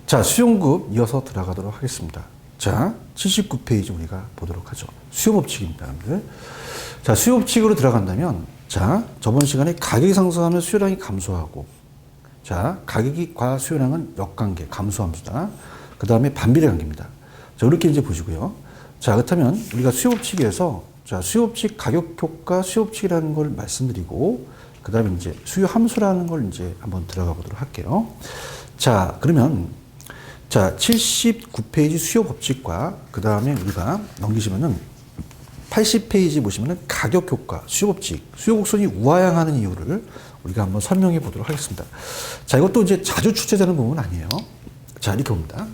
자, 수용급 이어서 들어가도록 하겠습니다. 자, 79페이지 우리가 보도록 하죠. 수요법칙입니다, 여러분들. 자, 수요법칙으로 들어간다면, 자, 저번 시간에 가격이 상승하면 수요량이 감소하고, 자, 가격과 수요량은 역관계, 감소함수다. 그 다음에 반비례 관계입니다. 자, 이렇게 이제 보시고요. 자, 그렇다면 우리가 수요법칙에서, 자, 수요법칙 가격 효과 수요법칙이라는 걸 말씀드리고, 그 다음에 이제 수요 함수라는 걸 이제 한번 들어가 보도록 할게요. 자, 그러면, 자, 79페이지 수요 법칙과 그 다음에 우리가 넘기시면은 80페이지 보시면은 가격 효과, 수요 법칙, 수요 곡선이 우하향하는 이유를 우리가 한번 설명해 보도록 하겠습니다. 자, 이것도 이제 자주 출제되는 부분은 아니에요. 자, 이렇게 봅니다.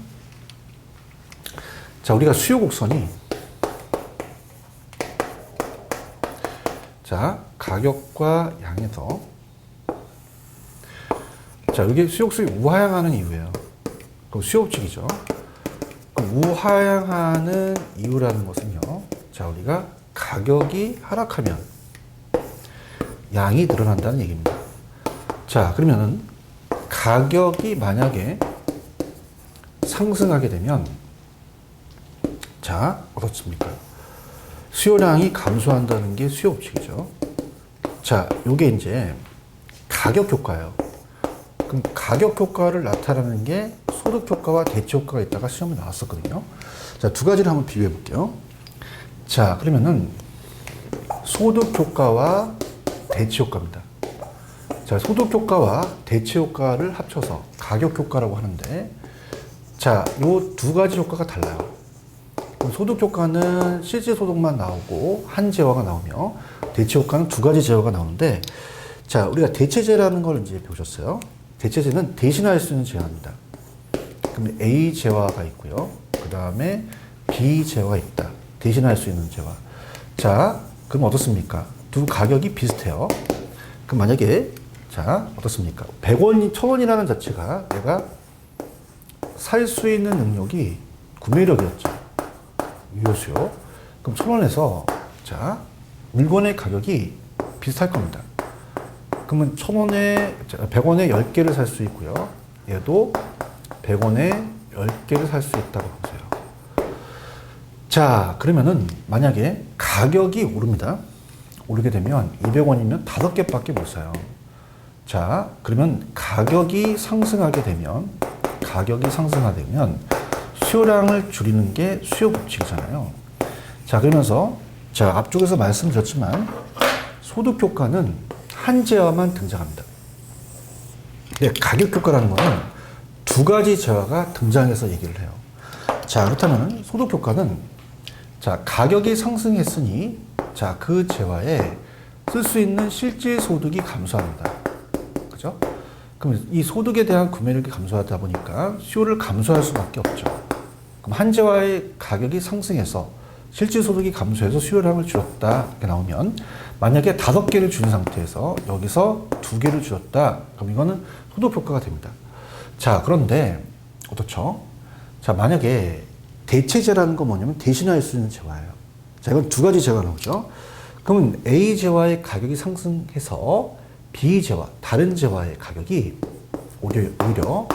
자, 우리가 수요 곡선이, 자, 가격과 양에서, 자, 이게 수요 곡선이 우하향하는 이유예요. 그 수요법칙이죠. 그 우하향하는 이유라는 것은요. 자, 우리가 가격이 하락하면 양이 늘어난다는 얘기입니다. 자, 그러면은 가격이 만약에 상승하게 되면, 자, 어떻습니까? 수요량이 감소한다는 게 수요법칙이죠. 자, 요게 이제 가격 효과예요. 그럼 가격 효과를 나타내는 게 소득 효과와 대체 효과가 있다가 시험에 나왔었거든요. 자, 두 가지를 한번 비교해 볼게요. 자, 그러면은 소득 효과와 대체 효과입니다. 자, 소득 효과와 대체 효과를 합쳐서 가격 효과라고 하는데, 자, 요 두 가지 효과가 달라요. 소득 효과는 실제 소득만 나오고 한 재화가 나오며, 대체 효과는 두 가지 재화가 나오는데, 자, 우리가 대체재라는 걸 이제 배우셨어요. 대체재는 대신할 수 있는 재화입니다. 그럼 A 재화가 있고요. 그 다음에 B 재화가 있다. 대신할 수 있는 재화. 자, 그럼 어떻습니까? 두 가격이 비슷해요. 그럼 만약에, 자, 어떻습니까? 100원이, 1000원이라는 자체가 내가 살 수 있는 능력이 구매력이었죠. 유효수요. 그럼 1000원에서, 자, 물건의 가격이 비슷할 겁니다. 그러면 1000원에, 100원에 10개를 살 수 있고요. 얘도 100원에 10개를 살 수 있다고 보세요. 자, 그러면은 만약에 가격이 오릅니다. 오르게 되면 200원이면 5개밖에 못 사요. 자, 그러면 가격이 상승하게 되면 수요량을 줄이는 게 수요 법칙이잖아요. 자, 그러면서, 자, 앞쪽에서 말씀드렸지만 소득 효과는 한 재화만 등장합니다. 근데 가격 효과라는 거는 두 가지 재화가 등장해서 얘기를 해요. 자, 그렇다면 소득 효과는, 자, 가격이 상승했으니, 자, 그 재화에 쓸 수 있는 실질 소득이 감소합니다. 그죠? 그럼 이 소득에 대한 구매력이 감소하다 보니까 수요를 감소할 수밖에 없죠. 그럼 한 재화의 가격이 상승해서 실질 소득이 감소해서 수요량을 줄였다 이렇게 나오면, 만약에 5개를 줄인 상태에서 여기서 2개를 줄였다, 그럼 이거는 소득 효과가 됩니다. 자, 그런데 어떻죠? 자, 만약에 대체재라는 건 뭐냐면 대신할 수 있는 재화예요. 자, 이건 두 가지 재화가 나오죠. 그러면 A 재화의 가격이 상승해서 B 재화, 다른 재화의 가격이 오히려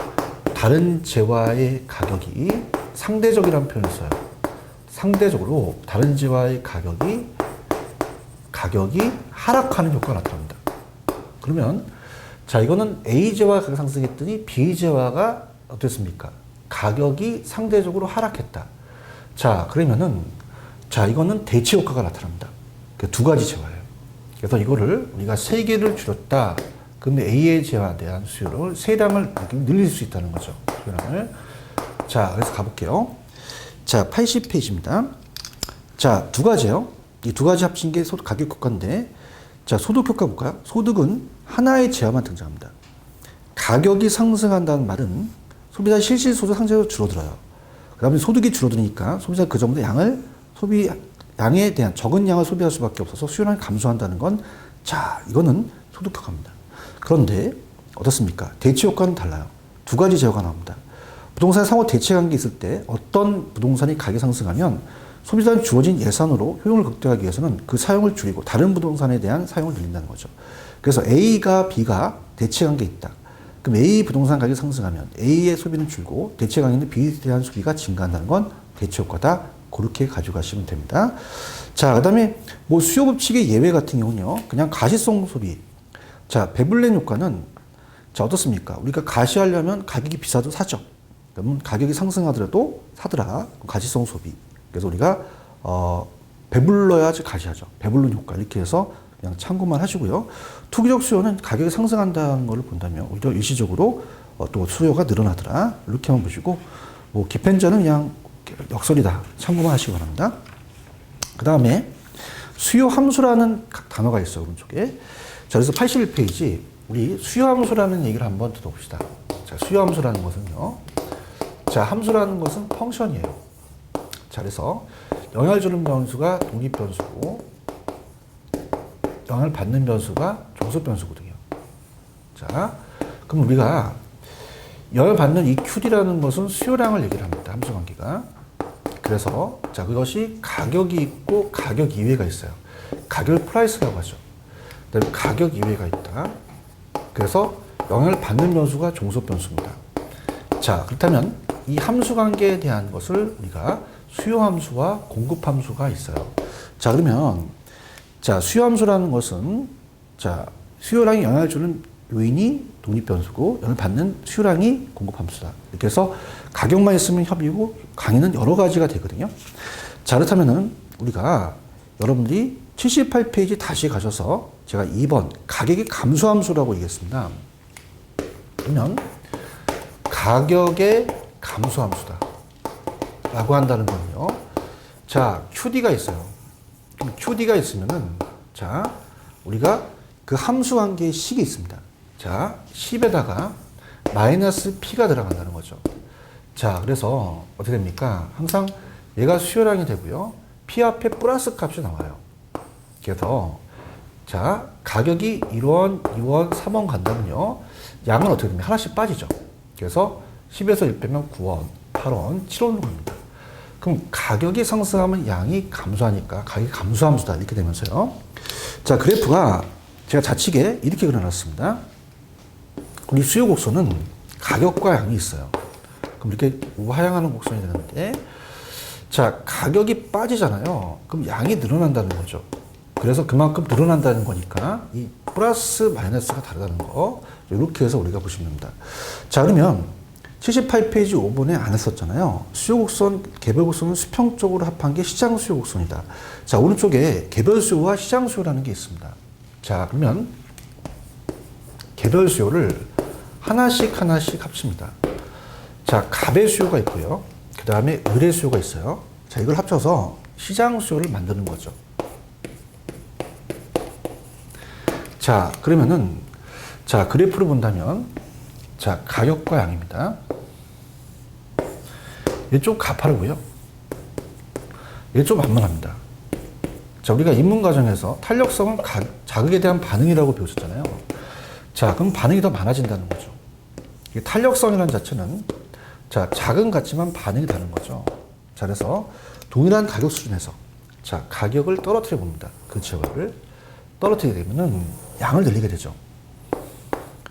다른 재화의 가격이 상대적이라는 표현을 써요. 상대적으로 다른 재화의 가격이 하락하는 효과가 나타납니다. 그러면, 자, 이거는 A 재화 가격 상승했더니 B 재화가 어땠습니까? 가격이 상대적으로 하락했다. 자, 그러면은, 자, 이거는 대체 효과가 나타납니다. 그 두 가지 재화예요. 그래서 이거를 우리가 3개를 줄였다. 근데 A의 재화에 대한 수요를 3량을 늘릴 수 있다는 거죠. 수요량을. 자, 그래서 가볼게요. 자, 80페이지입니다. 자, 두 가지요. 이 두 가지 합친 게 가격 효과인데, 자, 소득 효과 볼까요? 소득은 하나의 재화만 등장합니다. 가격이 상승한다는 말은 소비자 실질 소득 상대적으로 줄어들어요. 그 다음에 소득이 줄어드니까 소비자가 그 정도 양에 대한 적은 양을 소비할 수밖에 없어서 수요량이 감소한다는 건, 자, 이거는 소득 효과입니다. 그런데 어떻습니까? 대체 효과는 달라요. 두 가지 재화가 나옵니다. 부동산 상호 대체 관계 있을 때 어떤 부동산이 가격이 상승하면 소비자는 주어진 예산으로 효용을 극대화하기 위해서는 그 사용을 줄이고 다른 부동산에 대한 사용을 늘린다는 거죠. 그래서 A가 B가 대체 관계에 있다. 그럼 A 부동산 가격이 상승하면 A의 소비는 줄고 대체 강의는 B에 대한 소비가 증가한다는 건 대체 효과다. 그렇게 가져가시면 됩니다. 자, 그 다음에 뭐 수요 법칙의 예외 같은 경우는요. 그냥 가시성 소비. 자, 베블렌 효과는 자, 어떻습니까? 우리가 가시하려면 가격이 비싸도 사죠. 그러면 가격이 상승하더라도 사더라. 가시성 소비. 그래서 우리가 배불러야지 가시하죠. 배불른 효과. 이렇게 해서 그냥 참고만 하시고요. 투기적 수요는 가격이 상승한다는 걸 본다면 오히려 일시적으로 또 수요가 늘어나더라. 이렇게만 보시고 뭐 기펜자는 그냥 역설이다. 참고만 하시기 바랍니다. 그 다음에 수요 함수라는 단어가 있어요. 오른쪽에. 자, 그래서 81페이지 우리 수요 함수라는 얘기를 한번 들어봅시다. 자, 수요 함수라는 것은요. 자, 함수라는 것은 펑션이에요. 자, 그래서 영향을 주는 변수가 독립 변수고 영향을 받는 변수가 종속 변수거든요. 자, 그럼 우리가 영향을 받는 이 QD라는 것은 수요량을 얘기를 합니다. 함수 관계가. 그래서 자, 그것이 가격이 있고 가격 이외가 있어요. 가격 프라이스라고 하죠. 그다음에 가격 이외가 있다. 그래서 영향을 받는 변수가 종속 변수입니다. 자, 그렇다면 이 함수 관계에 대한 것을 우리가 수요 함수와 공급 함수가 있어요. 자, 그러면 자, 수요 함수라는 것은 자, 수요량에 영향을 주는 요인이 독립 변수고 영향을 받는 수요량이 공급 함수다. 이렇게 해서 가격만 있으면 협이고 강의는 여러 가지가 되거든요. 자, 그렇다면은 우리가 여러분들이 78페이지 다시 가셔서 제가 2번 가격의 감소 함수라고 얘기했습니다. 그러면 가격의 감소 함수다 라고 한다는 거는요. 자, QD가 있어요. 그럼 QD가 있으면은 자, 우리가 그 함수 관계의 식이 있습니다. 자, 10에다가 마이너스 P가 들어간다는 거죠. 자, 그래서 어떻게 됩니까? 항상 얘가 수요량이 되고요. P 앞에 플러스 값이 나와요. 그래서 자, 가격이 1원, 2원, 3원 간다면요. 양은 어떻게 됩니까? 하나씩 빠지죠. 그래서 10에서 1 빼면 9원, 8원, 7원으로 갑니다. 그럼 가격이 상승하면 양이 감소하니까 가격이 감소함수다. 이렇게 되면서요. 자, 그래프가 제가 좌측에 이렇게 그려놨습니다. 우리 수요 곡선은 가격과 양이 있어요. 그럼 이렇게 우하향하는 곡선이 되는데, 자, 가격이 빠지잖아요. 그럼 양이 늘어난다는 거죠. 그래서 그만큼 늘어난다는 거니까 이 플러스 마이너스가 다르다는 거. 이렇게 해서 우리가 보시면 됩니다. 자, 그러면 78페이지 5번에 안 했었잖아요. 수요 곡선, 개별 곡선은 수평적으로 합한 게 시장 수요 곡선이다. 자, 오른쪽에 개별 수요와 시장 수요라는 게 있습니다. 자, 그러면 개별 수요를 하나씩 합칩니다. 자, 갑의 수요가 있고요. 그 다음에 을의 수요가 있어요. 자, 이걸 합쳐서 시장 수요를 만드는 거죠. 자, 그러면은 자, 그래프를 본다면 자, 가격과 양입니다. 얘 좀 가파르고요. 얘 좀 만만합니다. 자, 우리가 입문 과정에서 탄력성은 자극에 대한 반응이라고 배웠었잖아요. 자, 그럼 반응이 더 많아진다는 거죠. 이 탄력성이라는 자체는 자, 작은 같지만 반응이 다른 거죠. 자, 그래서 동일한 가격 수준에서 자, 가격을 떨어뜨려 봅니다. 그 지역을 떨어뜨리게 되면은 양을 늘리게 되죠.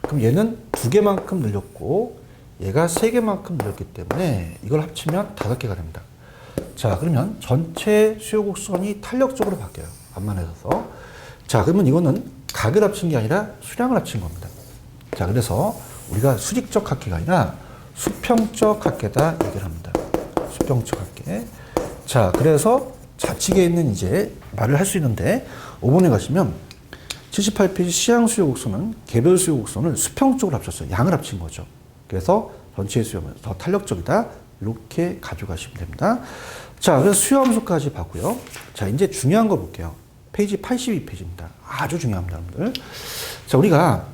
그럼 얘는 2개만큼 늘렸고 얘가 3개만큼 늘렸기 때문에 이걸 합치면 5개가 됩니다. 자, 그러면 전체 수요 곡선이 탄력적으로 바뀌어요. 반만해서. 자, 그러면 이거는 각을 합친 게 아니라 수량을 합친 겁니다. 자, 그래서 우리가 수직적 합계가 아니라 수평적 합계다 얘기를 합니다. 수평적 합계. 자, 그래서 좌측에 있는 이제 말을 할 수 있는데 5번에 가시면 78페이지 시장 수요 곡선은 개별 수요 곡선을 수평적으로 합쳤어요. 양을 합친 거죠. 그래서 전체 수요는 더 탄력적이다. 이렇게 가져가시면 됩니다. 자, 그래서 수요 함수까지 봤고요. 자, 이제 중요한 거 볼게요. 페이지 82페이지입니다. 아주 중요합니다, 여러분들. 자, 우리가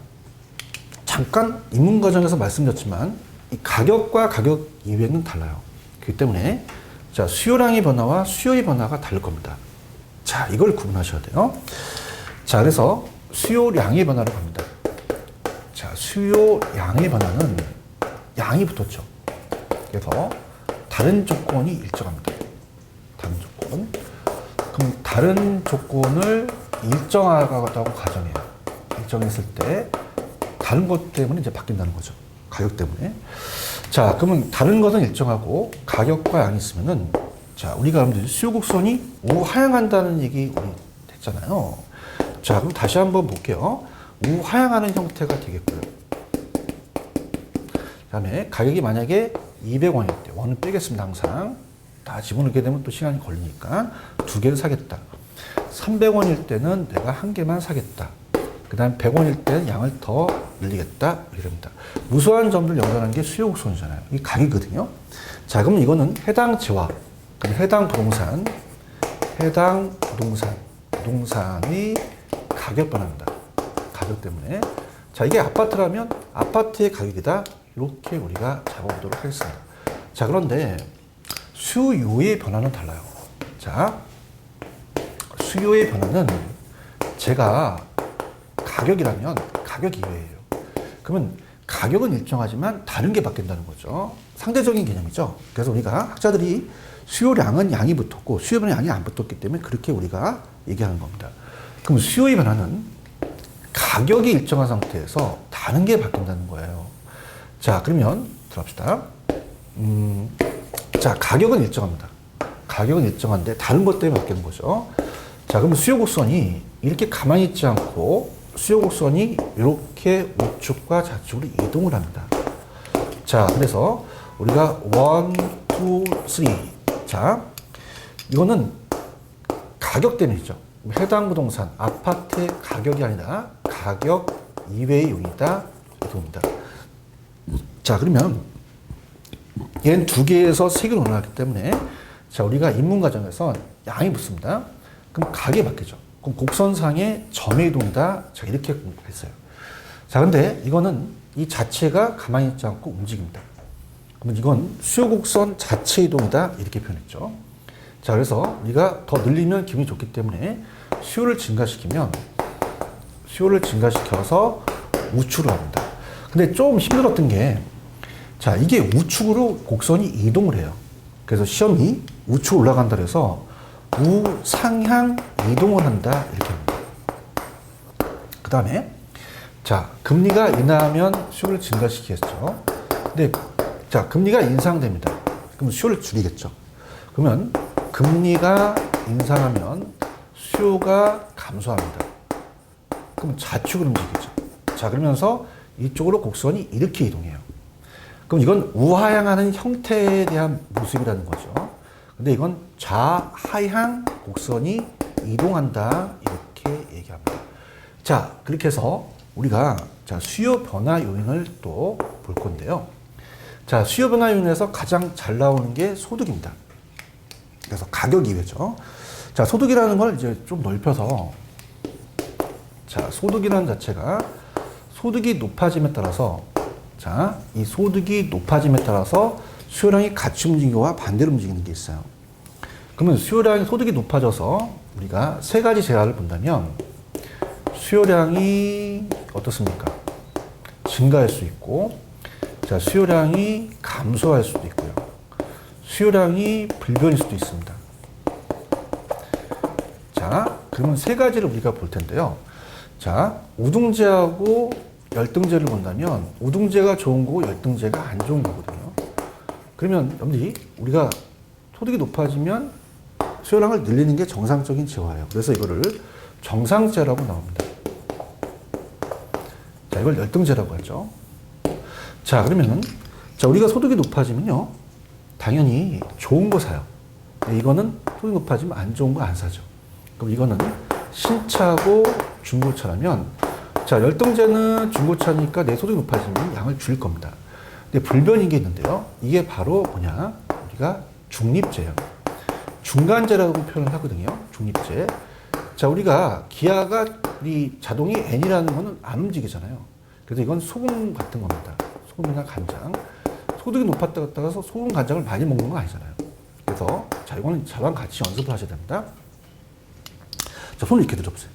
잠깐 입문 과정에서 말씀드렸지만 이 가격과 가격 이외는 달라요. 그렇기 때문에 자, 수요량의 변화와 수요의 변화가 다를 겁니다. 자, 이걸 구분하셔야 돼요. 자, 그래서 수요량의 변화를 갑니다. 자, 수요량의 변화는 양이 붙었죠. 그래서 다른 조건이 일정합니다. 다른 조건. 그럼 다른 조건을 일정하다고 가정해요. 일정했을 때 다른 것 때문에 이제 바뀐다는 거죠. 가격 때문에. 자, 그러면 다른 것은 일정하고 가격과 양이 있으면은 자, 우리가 여러분들 수요 곡선이 우하향한다는 얘기 우리 됐잖아요. 자, 그럼 다시 한번 볼게요. 우하향하는 형태가 되겠고요. 그 다음에 가격이 만약에 200원일 때, 원은 빼겠습니다, 항상. 다 집어넣게 되면 또 시간이 걸리니까 두 개를 사겠다. 300원일 때는 내가 한 개만 사겠다. 그 다음 100원일 때는 양을 더 늘리겠다. 이렇게 됩니다. 무수한 점들 연결하는 게 수요 곡선이잖아요. 이게 가격이거든요. 자, 그럼 이거는 해당 재화, 그럼 해당 부동산의 가격 변화입니다. 가격 때문에. 자, 이게 아파트라면 아파트의 가격이다. 이렇게 우리가 잡아보도록 하겠습니다. 자, 그런데 수요의 변화는 달라요. 자, 수요의 변화는 제가 가격이라면 가격 이외예요. 그러면 가격은 일정하지만 다른 게 바뀐다는 거죠. 상대적인 개념이죠. 그래서 우리가 학자들이 수요량은 양이 붙었고 수요는 양이 안 붙었기 때문에 그렇게 우리가 얘기하는 겁니다. 그럼 수요의 변화는 가격이 일정한 상태에서 다른 게 바뀐다는 거예요. 자, 그러면 들어갑시다. 자, 가격은 일정합니다. 가격은 일정한데 다른 것 때문에 바뀌는 거죠. 자, 그럼 수요 곡선이 이렇게 가만히 있지 않고 수요 곡선이 이렇게 우측과 좌측으로 이동을 합니다. 자, 그래서 우리가 1, 2, 3. 자, 이거는 가격 때문이죠. 해당 부동산, 아파트의 가격이 아니라 가격 이외의 요인이다. 이겁니다. 자, 그러면 얘는 두 개에서 세 개로 올라갔기 때문에 자, 우리가 입문 과정에서 양이 붙습니다. 그럼 가격이 바뀌죠. 그럼 곡선상의 점의 이동이다. 자, 이렇게 공부했어요. 자, 근데 이거는 이 자체가 가만히 있지 않고 움직입니다. 그러면 이건 수요 곡선 자체 이동이다. 이렇게 표현했죠. 자, 그래서 우리가 더 늘리면 기분이 좋기 때문에 수요를 증가시켜서 우측으로 합니다. 근데 좀 힘들었던 게 자, 이게 우측으로 곡선이 이동을 해요. 그래서 시험이 우측 올라간다 그래서 우상향 이동을 한다. 이렇게 합니다. 그 다음에 자, 금리가 인하하면 수요를 증가시키겠죠. 근데 자, 금리가 인상됩니다. 그럼 수요를 줄이겠죠. 그러면 금리가 인상하면 수요가 감소합니다. 그럼 좌측으로 움직이죠. 자, 그러면서 이쪽으로 곡선이 이렇게 이동해요. 그럼 이건 우하향하는 형태에 대한 모습이라는 거죠. 근데 이건 좌하향 곡선이 이동한다. 이렇게 얘기합니다. 자, 그렇게 해서 우리가 자, 수요 변화 요인을 또 볼 건데요. 자, 수요 변화 요인에서 가장 잘 나오는 게 소득입니다. 그래서 가격 이외죠. 자, 소득이라는 걸 이제 좀 넓혀서 자, 소득이라는 자체가 소득이 높아짐에 따라서 자, 이 소득이 높아짐에 따라서 수요량이 같이 움직이거나 반대로 움직이는 게 있어요. 그러면 수요량이 소득이 높아져서 우리가 세 가지 재화를 본다면 수요량이 어떻습니까? 증가할 수 있고 자, 수요량이 감소할 수도 있고요. 수요량이 불변일 수도 있습니다. 자, 그러면 세 가지를 우리가 볼 텐데요. 자, 우등제하고 열등제를 본다면 우등제가 좋은 거고 열등제가 안 좋은 거거든요. 그러면 여러분들이 우리가 소득이 높아지면 수요량을 늘리는 게 정상적인 재화예요. 그래서 이거를 정상제라고 나옵니다. 자, 이걸 열등제라고 하죠. 자, 그러면은 자, 우리가 소득이 높아지면요. 당연히 좋은 거 사요. 이거는 소득이 높아지면 안 좋은 거 안 사죠. 그럼 이거는 신차고 중고차라면 자, 열등제는 중고차니까 내 소득이 높아지면 양을 줄일 겁니다. 근데 불변인 게 있는데요. 이게 바로 뭐냐? 우리가 중립제예요. 중간제라고 표현을 하거든요. 중립제. 자, 우리가 기아가 이 자동이 N이라는 거는 안 움직이잖아요. 그래서 이건 소금 같은 겁니다. 소금이나 간장. 소득이 높았다 갔다 가서 소금 간장을 많이 먹는 건 아니잖아요. 그래서 자, 이거는 저랑 같이 연습을 하셔야 됩니다. 자, 손을 이렇게 들어보세요.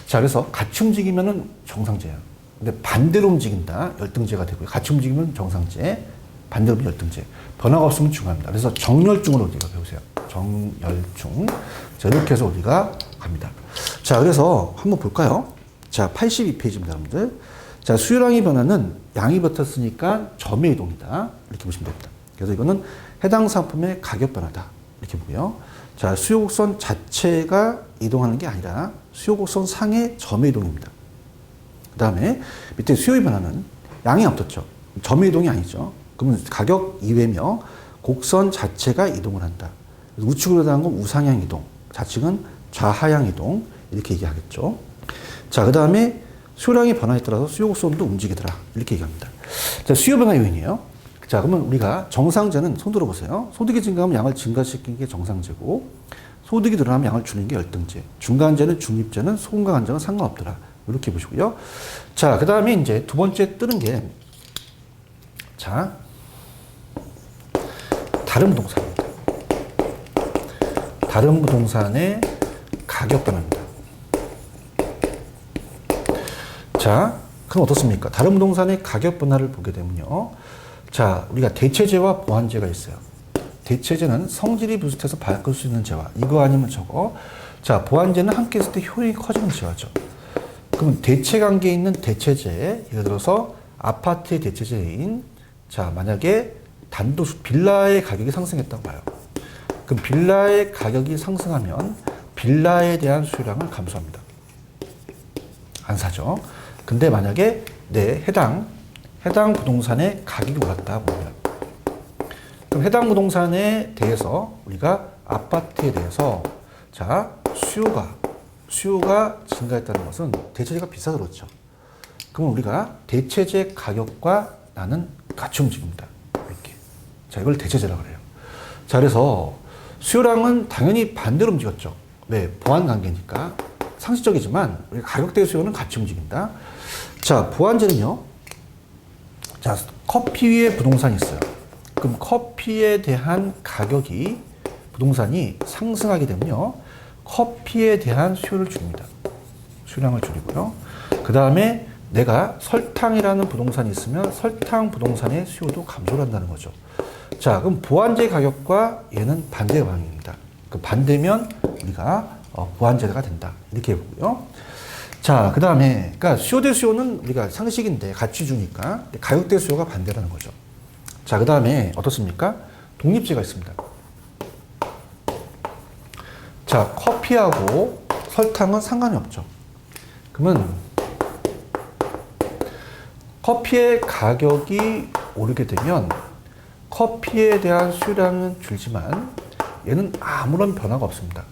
자, 그래서 같이 움직이면은 정상제예요. 근데 반대로 움직인다. 열등제가 되고요. 같이 움직이면 정상제, 반대로 열등제. 변화가 없으면 중합니다. 그래서 정열중으로 우리가 배우세요. 정열중. 자, 이렇게 해서 우리가 갑니다. 자, 그래서 한번 볼까요? 자, 82페이지입니다, 여러분들. 자, 수요량의 변화는 양이 붙었으니까 점의 이동이다. 이렇게 보시면 됩니다. 그래서 이거는 해당 상품의 가격 변화다. 이렇게 보고요. 자, 수요 곡선 자체가 이동하는 게 아니라 수요 곡선 상의 점의 이동입니다. 그 다음에 밑에 수요의 변화는 양이 없었죠. 점의 이동이 아니죠. 그러면 가격 이외며 곡선 자체가 이동을 한다. 우측으로 나간 건 우상향 이동, 좌측은 좌하향 이동 이렇게 얘기하겠죠. 자, 그 다음에 수요량의 변화에 따라서 수요 곡선도 움직이더라 이렇게 얘기합니다. 자, 수요 변화 요인이에요. 자, 그러면 우리가 정상제는 손 들어보세요. 소득이 증가하면 양을 증가시키는 게 정상제고, 소득이 늘어나면 양을 줄이는 게 열등제, 중간제는 중립제는 소금과 간장은 상관없더라. 이렇게 보시고요. 자, 그 다음에 이제 두 번째 뜨는 게, 자, 다른 부동산입니다. 다른 부동산의 가격 변화입니다. 자, 그럼 어떻습니까? 다른 부동산의 가격 변화를 보게 되면요. 자, 우리가 대체제와 보완제가 있어요. 대체제는 성질이 비슷해서 바꿀 수 있는 재화. 이거 아니면 저거. 자, 보완제는 함께 있을 때 효용이 커지는 재화죠. 그러면 대체 관계에 있는 대체제, 예를 들어서 아파트의 대체제인, 자, 만약에 단독 빌라의 가격이 상승했다고 봐요. 그럼 빌라의 가격이 상승하면 빌라에 대한 수요량을 감소합니다. 안 사죠. 근데 만약에 내 해당 부동산의 가격이 올랐다 보면, 그럼 해당 부동산에 대해서 우리가 아파트에 대해서, 자, 수요가 증가했다는 것은 대체제가 비싸서 그렇죠. 그럼 우리가 대체제 가격과 나는 같이 움직입니다. 이렇게. 자, 이걸 대체제라고 그래요. 자, 그래서 수요량은 당연히 반대로 움직였죠. 왜? 보완 관계니까. 상식적이지만 우리가 가격대 수요는 같이 움직인다. 자, 보완제는요. 자, 커피 위에 부동산이 있어요. 그럼 커피에 대한 가격이, 부동산이 상승하게 되면요. 커피에 대한 수요를 줄입니다. 수요량을 줄이고요. 그 다음에 내가 설탕이라는 부동산이 있으면 설탕 부동산의 수요도 감소를 한다는 거죠. 자, 그럼 보완제 가격과 얘는 반대 방향입니다. 그 반대면 우리가 보완제가 된다. 이렇게 보고요. 자, 그 다음에, 그러니까 수요 대 수요는 우리가 상식인데 같이 주니까 가격 대 수요가 반대라는 거죠. 자, 그 다음에 어떻습니까? 독립제가 있습니다. 자, 커피하고 설탕은 상관이 없죠. 그러면 커피의 가격이 오르게 되면 커피에 대한 수요량은 줄지만 얘는 아무런 변화가 없습니다.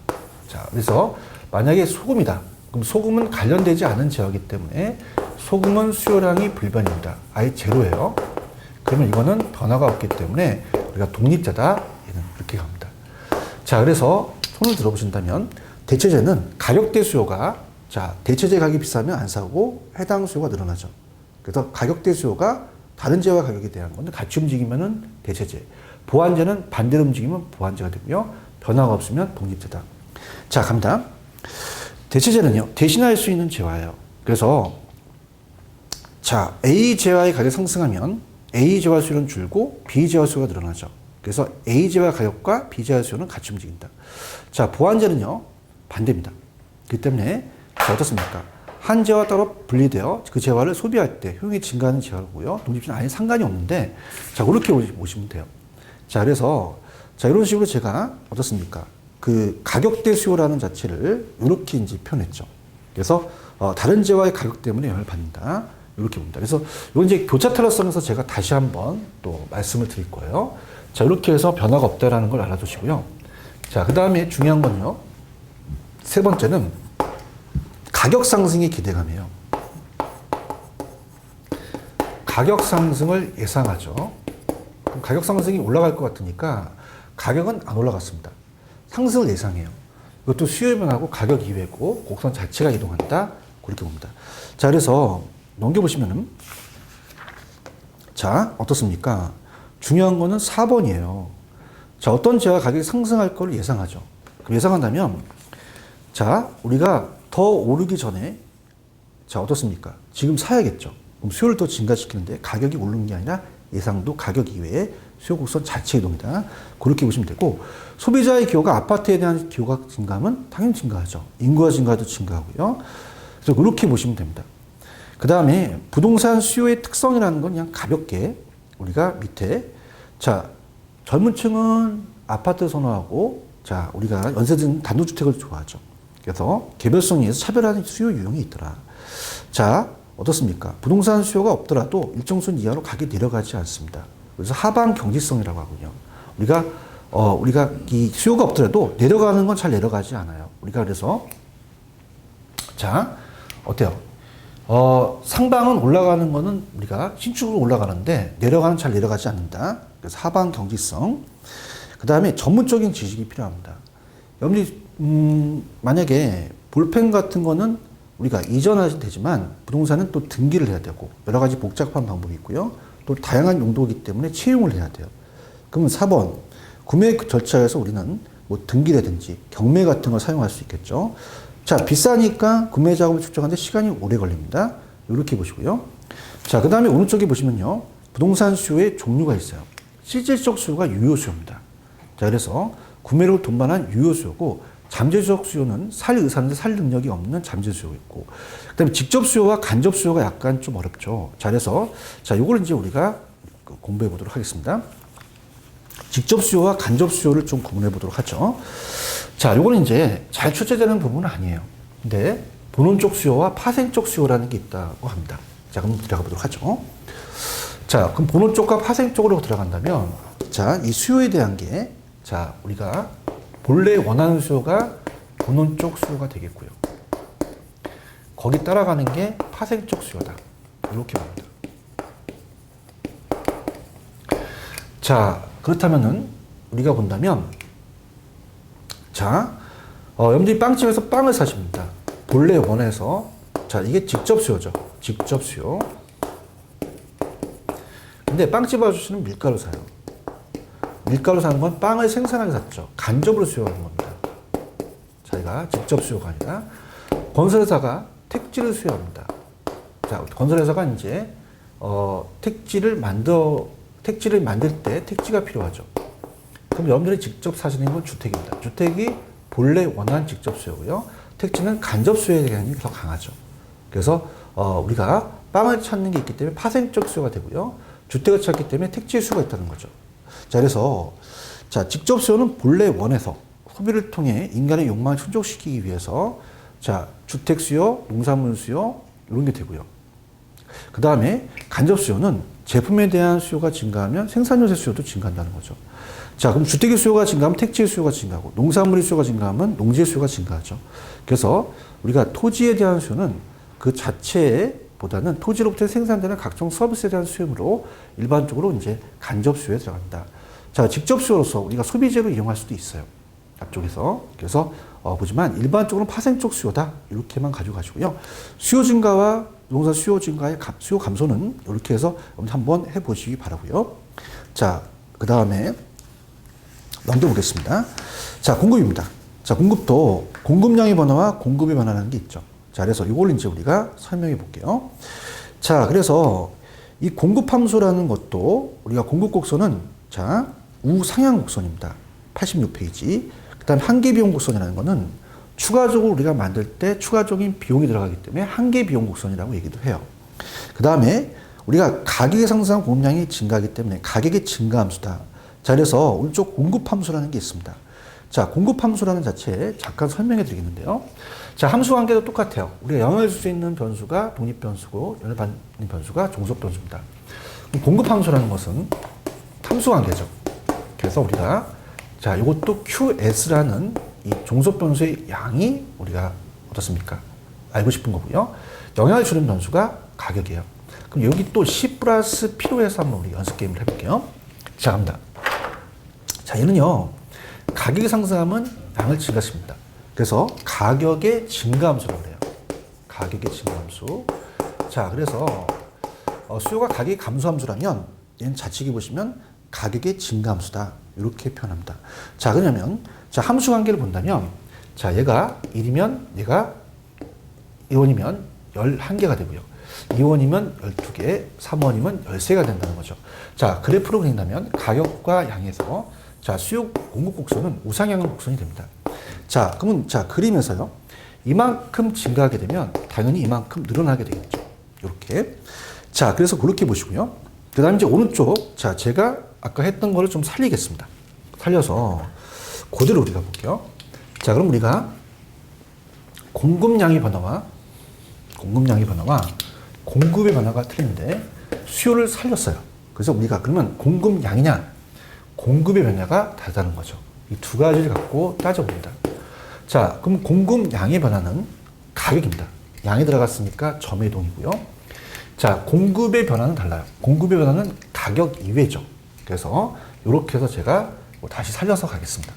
자, 그래서 만약에 소금이다. 그럼 소금은 관련되지 않은 제어이기 때문에 소금은 수요량이 불변입니다. 아예 제로예요. 그러면 이거는 변화가 없기 때문에 우리가 독립제다. 얘는 이렇게 갑니다. 자, 그래서 손을 들어보신다면 대체제는 가격대 수요가, 자, 대체제 가격이 비싸면 안 사고 해당 수요가 늘어나죠. 그래서 가격대 수요가 다른 제와 가격에 대한 건데 같이 움직이면은 대체제. 보완제는 반대로 움직이면 보완제가 되고요. 변화가 없으면 독립제다. 자, 갑니다. 대체제는요, 대신할 수 있는 재화예요. 그래서, 자, A 재화의 가격이 상승하면 A 재화 수요는 줄고 B 재화 수요가 늘어나죠. 그래서 A 재화 가격과 B 재화 수요는 같이 움직인다. 자, 보완제는요, 반대입니다. 그렇기 때문에, 자, 어떻습니까? 한 재화 따로 분리되어 그 재화를 소비할 때 효용이 증가하는 재화고요. 독립제는 아예 상관이 없는데, 자, 그렇게 보시면 돼요. 자, 그래서, 자, 이런 식으로 제가 어떻습니까? 그 가격대 수요라는 자체를 이렇게 이제 표현했죠. 그래서 다른 재화의 가격 때문에 영향을 받는다. 이렇게 봅니다. 그래서 이건 이제 교차 탄력성에서 제가 다시 한번 또 말씀을 드릴 거예요. 자, 이렇게 해서 변화가 없다라는 걸 알아두시고요. 자, 그 다음에 중요한 건요. 세 번째는 가격 상승의 기대감이에요. 가격 상승을 예상하죠. 그럼 가격 상승이 올라갈 것 같으니까 가격은 안 올라갔습니다. 상승을 예상해요. 이것도 수요 변화고 가격 이외고 곡선 자체가 이동한다. 그렇게 봅니다. 자, 그래서 넘겨보시면은, 자, 어떻습니까? 중요한 거는 4번이에요. 자, 어떤 재화 가격이 상승할 걸 예상하죠. 그럼 예상한다면, 자, 우리가 더 오르기 전에, 자, 어떻습니까? 지금 사야겠죠. 그럼 수요를 더 증가시키는데 가격이 오르는 게 아니라 예상도 가격 이외에 수요 곡선 자체 이동이다. 그렇게 보시면 되고, 소비자의 기호가 아파트에 대한 기호가 증가하면 당연히 증가하죠. 인구가 증가해도 증가하고요. 그래서 그렇게 보시면 됩니다. 그 다음에 부동산 수요의 특성이라는 건 그냥 가볍게 우리가 밑에 자 젊은 층은 아파트 선호하고 자 우리가 연세든 단독주택을 좋아하죠. 그래서 개별성에 의해서 차별화된 수요 유형이 있더라. 자 어떻습니까? 부동산 수요가 없더라도 일정 수준 이하로 가격이 내려가지 않습니다. 그래서 하방 경직성이라고 하군요. 우리가 이 수요가 없더라도 내려가는 건 잘 내려가지 않아요. 우리가 그래서 자 어때요? 상방은 올라가는 거는 우리가 신축으로 올라가는데 내려가는 잘 내려가지 않는다. 그래서 하방 경직성. 그 다음에 전문적인 지식이 필요합니다. 여러분들이 만약에 볼펜 같은 거는 우리가 이전하셔도 되지만 부동산은 또 등기를 해야 되고 여러 가지 복잡한 방법이 있고요. 또 다양한 용도이기 때문에 채용을 해야 돼요. 그러면 4번 구매 절차에서 우리는 뭐 등기라든지 경매 같은 걸 사용할 수 있겠죠. 자 비싸니까 구매 작업을 측정하는데 시간이 오래 걸립니다. 이렇게 보시고요. 자 그 다음에 오른쪽에 보시면요. 부동산 수요의 종류가 있어요. 실질적 수요가 유효 수요입니다. 자 그래서 구매로 돈반한 유효 수요고 잠재적 수요는 살 의사인데 살 능력이 없는 잠재 수요가 있고 그다음에 직접 수요와 간접 수요가 약간 좀 어렵죠. 자 그래서 자 요걸 이제 우리가 공부해 보도록 하겠습니다. 직접 수요와 간접 수요를 좀 구분해 보도록 하죠. 자 요거는 이제 잘 출제되는 부분은 아니에요. 근데 본원적 수요와 파생적 수요라는 게 있다고 합니다. 자 그럼 들어가 보도록 하죠. 자 그럼 본원 쪽과 파생 쪽으로 들어간다면 자 이 수요에 대한 게 자 우리가 본래 원하는 수요가 본원 쪽 수요가 되겠고요. 거기 따라가는 게 파생적 수요다. 이렇게 봅니다. 자, 그렇다면은 우리가 본다면 자, 여러분들이 빵집에서 빵을 사십니다. 본래 원해서 자, 이게 직접 수요죠. 직접 수요. 근데 빵집 아저씨는 밀가루 사요. 밀가루 사는 건 빵을 생산하게 샀죠. 간접으로 수요하는 겁니다. 자기가 직접 수요가 아니라 건설회사가 택지를 수요합니다. 자, 건설회사가 이제 택지를 만들 때 택지가 필요하죠. 그럼 여러분들이 직접 사시는 건 주택입니다. 주택이 본래 원하는 직접 수요고요. 택지는 간접 수요에 대한 게 더 강하죠. 그래서 우리가 빵을 찾는 게 있기 때문에 파생적 수요가 되고요. 주택을 찾기 때문에 택지의 수요가 있다는 거죠. 자, 그래서 자, 직접 수요는 본래 원해서 소비를 통해 인간의 욕망을 충족시키기 위해서 자, 주택 수요, 농산물 수요 이런 게 되고요. 그 다음에 간접 수요는 제품에 대한 수요가 증가하면 생산 요소 수요도 증가한다는 거죠. 자, 그럼 주택의 수요가 증가하면 택지의 수요가 증가하고 농산물의 수요가 증가하면 농지의 수요가 증가하죠. 그래서 우리가 토지에 대한 수요는 그 자체보다는 토지로부터 생산되는 각종 서비스에 대한 수요로 일반적으로 이제 간접 수요에 들어간다. 자, 직접 수요로서 우리가 소비재로 이용할 수도 있어요. 앞쪽에서. 그래서 보지만 일반적으로 파생적 수요다. 이렇게만 가져가시고요. 수요 증가와 부동산 수요 증가의 수요 감소는 이렇게 해서 한번 해보시기 바라고요. 자, 그 다음에 넘겨보겠습니다. 자, 공급입니다. 자, 공급도 공급량의 변화와 공급의 변화라는 게 있죠. 자, 그래서 이걸 이제 우리가 설명해 볼게요. 자, 그래서 이 공급 함수라는 것도 우리가 공급 곡선은 자, 우상향 곡선입니다. 86페이지. 그 다음 한계 비용 곡선이라는 거는 추가적으로 우리가 만들 때 추가적인 비용이 들어가기 때문에 한계 비용 곡선이라고 얘기도 해요. 그 다음에 우리가 가격의 상승한 공급량이 증가하기 때문에 가격의 증가 함수다. 자, 그래서 오른쪽 공급 함수라는 게 있습니다. 자, 공급 함수라는 자체 잠깐 설명해 드리겠는데요. 자, 함수 관계도 똑같아요. 우리가 영향을 줄 수 있는 변수가 독립 변수고 영향을 받는 변수가 종속 변수입니다. 공급 함수라는 것은 함수 관계죠. 그래서 우리가 자, 이것도 QS라는 이 종속 변수의 양이 우리가 어떻습니까? 알고 싶은 거고요. 영향을 주는 변수가 가격이에요. 그럼 여기 또 C 플러스 P로 해서 한번 우리 연습 게임을 해볼게요. 자, 갑니다. 자, 얘는요. 가격이 상승하면 양을 증가시킵니다. 그래서 가격의 증가함수라고 그래요. 가격의 증가함수. 자, 그래서 수요가 가격의 감소함수라면 얘는 좌측에 보시면 가격의 증가함수다. 이렇게 표현합니다. 자, 그러면 자, 함수 관계를 본다면 자, 얘가 1이면 얘가 2원이면 11개가 되고요. 2원이면 12개, 3원이면 13개가 된다는 거죠. 자, 그래프로 그린다면 가격과 양에서 자, 수요 공급 곡선은 우상향 곡선이 됩니다. 자, 그러면 자, 그리면서요. 이만큼 증가하게 되면 당연히 이만큼 늘어나게 되겠죠. 이렇게. 자, 그래서 그렇게 보시고요. 그 다음 이제 오른쪽. 자, 제가 아까 했던 거를 좀 살리겠습니다. 살려서 그대로 우리가 볼게요. 자, 그럼 우리가 공급량의 변화와 공급의 변화가 틀린데 수요를 살렸어요. 그래서 우리가 그러면 공급량이냐, 공급의 변화가 다르다는 거죠. 이 두 가지를 갖고 따져봅니다. 자, 그럼 공급량의 변화는 가격입니다. 양이 들어갔으니까 점유이동이고요. 자, 공급의 변화는 달라요. 공급의 변화는 가격 이외죠. 그래서 이렇게 해서 제가 다시 살려서 가겠습니다.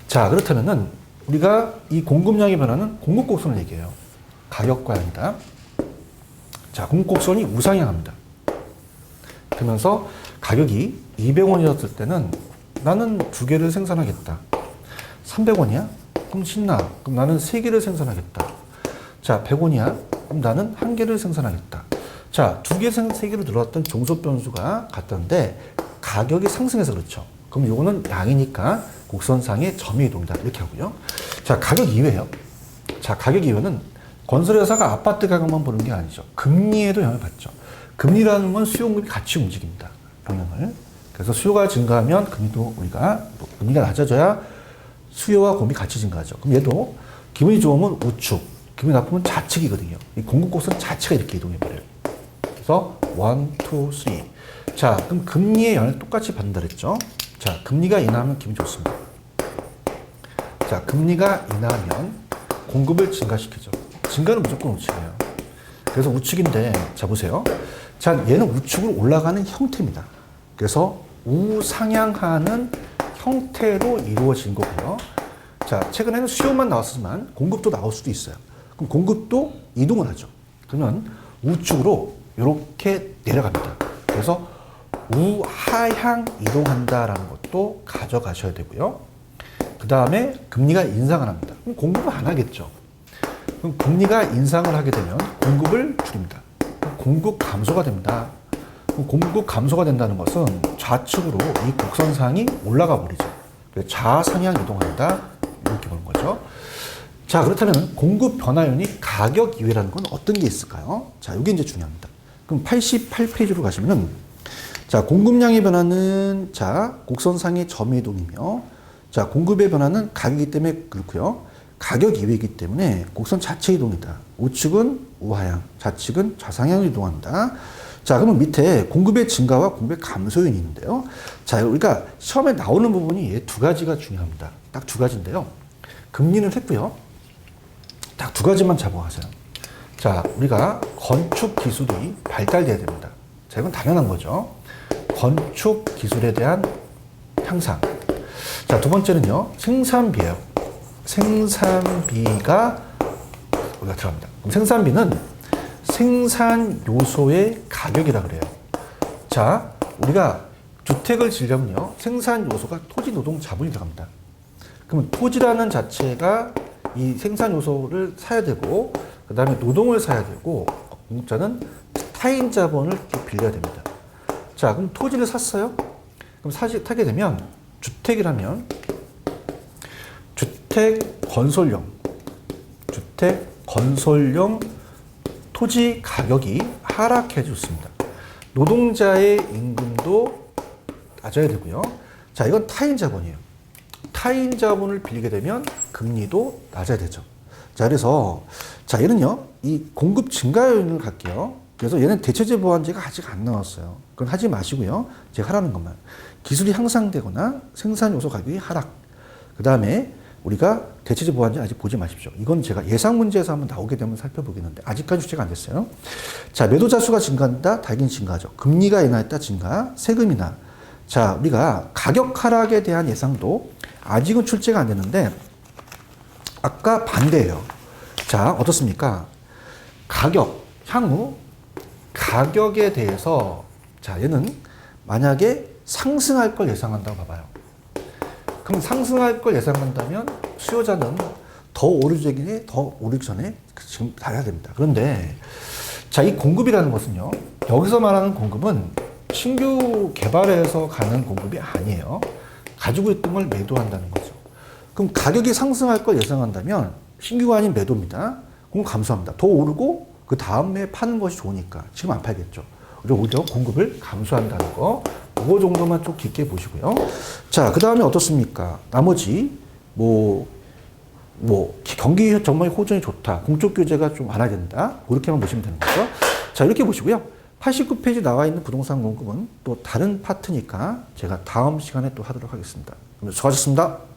자, 그렇다면은 우리가 이 공급량의 변화는 공급곡선을 얘기해요. 가격과 아니다. 자, 공급곡선이 우상향합니다. 그러면서 가격이 200원이었을 때는 나는 2개를 생산하겠다. 300원이야? 그럼 신나. 그럼 나는 3개를 생산하겠다. 자, 100원이야? 그럼 나는 1개를 생산하겠다. 자, 2개, 3개로 들어왔던 종속 변수가 같던데 가격이 상승해서 그렇죠. 그럼 요거는 양이니까 곡선상의 점유이동이다. 이렇게 하고요. 자, 가격 이외요. 자, 가격 이외는 건설회사가 아파트 가격만 보는 게 아니죠. 금리에도 영향을 받죠. 금리라는 건 수요 공급이 같이 움직입니다. 영향을. 그래서 수요가 증가하면 금리도 금리가 낮아져야 수요와 공급이 같이 증가하죠. 그럼 얘도 기분이 좋으면 우측, 기분이 나쁘면 좌측이거든요. 이 공급곡선 자체가 이렇게 이동해버려요. 그래서 1, 2, 3. 자, 그럼 금리의 영향을 똑같이 받는다 그랬죠. 자, 금리가 인하하면 기분이 좋습니다. 자, 금리가 인하하면 공급을 증가시키죠. 증가는 무조건 우측이에요. 그래서 우측인데, 자, 보세요. 자, 얘는 우측으로 올라가는 형태입니다. 그래서 우상향하는 형태로 이루어진 거고요. 자, 최근에는 수요만 나왔지만 공급도 나올 수도 있어요. 그럼 공급도 이동을 하죠. 그러면 우측으로 이렇게 내려갑니다. 그래서 우하향 이동한다라는 것도 가져가셔야 되고요. 그 다음에 금리가 인상을 합니다. 그럼 공급을 안 하겠죠. 그럼 금리가 인상을 하게 되면 공급을 줄입니다. 공급 감소가 됩니다. 공급 감소가 된다는 것은 좌측으로 이 곡선상이 올라가 버리죠. 좌상향 이동한다. 이렇게 보는 거죠. 자, 그렇다면 공급 변화 요인이 가격 이외라는 건 어떤 게 있을까요? 자, 이게 이제 중요합니다. 그럼 88페이지로 가시면은, 자, 공급량의 변화는, 자, 곡선상의 점이동이며, 자, 공급의 변화는 가격이기 때문에 그렇고요. 가격 이외이기 때문에 곡선 자체 이동이다. 우측은 우하향, 좌측은 좌상향으로 이동한다. 자, 그러면 밑에 공급의 증가와 공급의 감소 요인이 있는데요. 자, 우리가 시험에 나오는 부분이 이 두 가지가 중요합니다. 딱 두 가지인데요. 금리는 했고요. 딱 두 가지만 잡아가세요. 자, 우리가 건축 기술이 발달돼야 됩니다. 자, 이건 당연한 거죠. 건축 기술에 대한 향상. 자, 두 번째는요, 생산비예요. 생산비가 우리가 들어갑니다. 그럼 생산비는 생산 요소의 가격이라 그래요. 자, 우리가 주택을 지려면요, 생산 요소가 토지, 노동, 자본이 들어갑니다. 그러면 토지라는 자체가 이 생산 요소를 사야 되고, 그 다음에 노동을 사야 되고, 공급자는 타인 자본을 또 빌려야 됩니다. 자, 그럼 토지를 샀어요? 그럼 타게 되면 주택이라면 주택 건설용 토지 가격이 하락해 줬습니다. 노동자의 임금도 낮아야 되고요. 자, 이건 타인 자본이에요. 타인 자본을 빌리게 되면 금리도 낮아야 되죠. 자, 그래서 자, 얘는요, 이 공급 증가 요인을 갈게요. 그래서 얘는 대체재 보완제가 아직 안 나왔어요. 그건 하지 마시고요. 제가 하라는 것만. 기술이 향상되거나 생산 요소 가격이 하락. 그 다음에 우리가 대체재 보완제 아직 보지 마십시오. 이건 제가 예상 문제에서 한번 나오게 되면 살펴보겠는데 아직까지 주체가 안 됐어요. 자, 매도자 수가 증가한다. 당연히 증가하죠. 금리가 인하했다. 증가. 세금이나. 자, 우리가 가격 하락에 대한 예상도 아직은 출제가 안 됐는데 아까 반대예요. 자, 어떻습니까? 향후 가격에 대해서, 자, 얘는 만약에 상승할 걸 예상한다고 봐봐요. 그럼 상승할 걸 예상한다면 수요자는 더 오르기 전에 지금 달아야 됩니다. 그런데 자, 이 공급이라는 것은요, 여기서 말하는 공급은 신규 개발해서 가는 공급이 아니에요. 가지고 있던 걸 매도한다는 거죠. 그럼 가격이 상승할 걸 예상한다면 신규가 아닌 매도입니다. 그럼 감소합니다. 더 오르고 그 다음에 파는 것이 좋으니까 지금 안 팔겠죠. 그리고 오히려 공급을 감소한다는 거. 그거 정도만 좀 깊게 보시고요. 자, 그 다음에 어떻습니까? 나머지 경기 전망이 호전이 좋다. 공적 규제가 좀 완화된다. 그렇게만 보시면 되는 거죠. 자, 이렇게 보시고요. 89페이지 나와 있는 부동산 공급은 또 다른 파트니까 제가 다음 시간에 또 하도록 하겠습니다. 수고하셨습니다.